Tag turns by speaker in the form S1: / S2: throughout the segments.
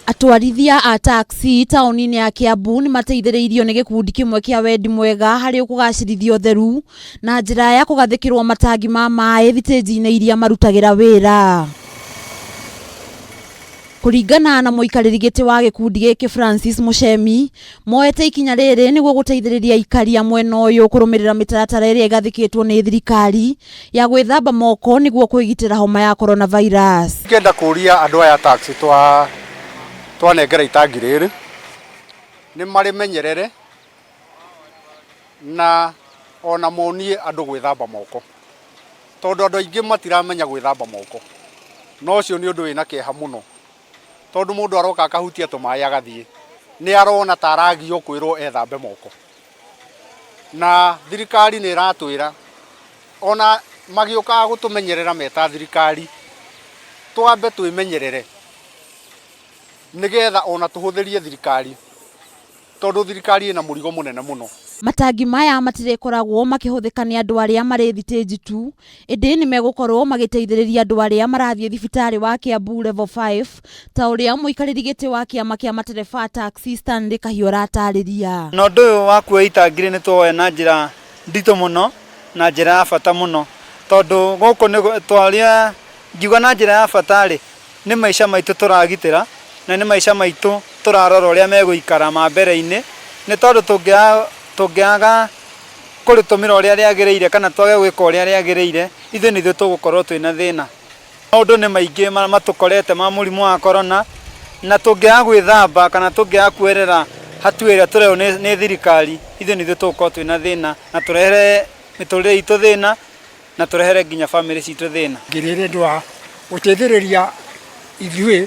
S1: Atwarithia a taxi taũni-inĩ ya Kiambu nĩ mateithĩrĩirio nĩ gĩkundi kĩmwe kĩa wendi mwega harĩ kũgacĩrithia ũtheru na njĩra ya kũgathĩkĩrwo matangi ma maĩ thitĩnji-inĩ iria marutagĩra wĩra. Kũringana na mũikarĩri gĩtĩ wa gĩkundi gĩkĩ Francis Muchemi, moete ikinya rĩrĩ nĩguo gũteithĩrĩria aikari a mwena ũyũ kũrũmĩrĩra mĩtaratara ĩrĩa ĩgathĩkĩtwo nĩ thirikari ya gwĩthamba moko nĩguo kwĩgitĩra homa ya coronavirus.
S2: Ngenda kũria andũ aya taxi twanengera itangi rĩrĩ nĩ marĩ menyerere na ona monie andũ gwĩthamba moko, tondũ andũ aingĩ matiramenya gwĩthamba moko, no ũcio nĩ ũndũ wĩna kĩeha mũno, tondũ mũndũ aroka akahutia tũmaĩ agathiĩ nĩ arona ta aragio kwĩrwo ethambe moko. Na thirikari nĩ ĩratwĩra ona magĩũkaga gũtũmenyerera meta thirikari twambe twĩmenyerere nĩgetha ona tũhũthĩrie thirikari, tondũ thirikari ĩna mũrigo mũnene mũno.
S1: Matangi maya matirĩkoragwo makĩhũthĩka nĩ andũ arĩa marĩ thitĩnji tu, ĩndĩ nĩ megũkorwo magĩteithĩrĩria andũ arĩa marathiĩ thibitarĩ wa Kiambu level 5 ta ũrĩa mũikarĩri gĩtĩ wa kĩama kĩa matereba a taxi Stanley Kahiũ aratarĩria.
S3: Na ũndũ ũyũ wa kuoya itangi nĩ tuoya na njĩra nditũ mũno na njĩra ya bata mũno, tondũ gũkũ nĩ twaria ngiuga na njĩra ya bata rĩ, nĩ maica maitũ tũragitĩra na nĩ maica maitũ tũrarora ũrĩa megũikara mbere-inĩ, nĩ tondũ tũngĩaga kũrĩtũmĩra ũrĩa rĩagĩrĩire kana twage gwĩka ũrĩa rĩagĩrĩire, ithuĩ nĩthuĩ tũgũkorwo twĩna thĩna. Maũndũ nĩ maingĩ matũkorete ma mũrimũ wa corona, na tũngĩaga gwĩthamba kana tũngĩaga kuerera hatua ĩrĩa tũrehwo nĩ thirikari, ithuĩ nĩthuĩ tũgũkorwo twĩna thĩna na tũrehere mĩtũrĩre itũ thĩna na tũrehere nginya bamĩrĩ citũ thĩna.
S4: Ngĩrĩire ũndũ wa gũteithĩrĩria ithuĩ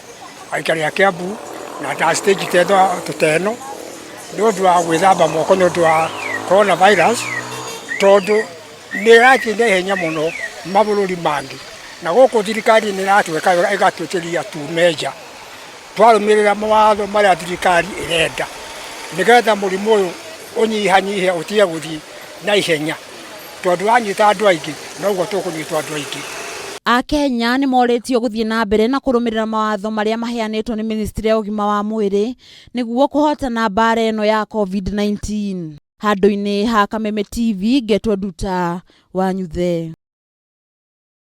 S4: aikari a Kiambu na ta stage tũteno nĩ ũndũ wa gwĩthamba moko nĩ ũndũ wa coronavirus, tondũ nĩ ĩrathiĩ na ihenya mũno mabũrũri mangĩ, na gũkũ thirikari nĩ ĩratwĩka ĩgatwĩtĩria tume nja twarũmĩrĩra mawatho marĩa thirikari ĩrenda, nĩgetha mũrimũ ũyũ ũnyihanyihe ũtige gũthiĩ na ihenya, tondũ wanyita andũ aingĩ noguo tũkũnyitwo andũ aingĩ.
S1: Akenya nĩ morĩtio gũthiĩ na mbere na kũrũmĩrĩra mawatho marĩa maheanĩtwo nĩ ministry ya ũgima wa mwĩrĩ nĩguo kũhotana mbara ĩno ya COVID-19. Handũ-inĩ ha Kameme TV, Ngetwo Nduta, Wanyuthe.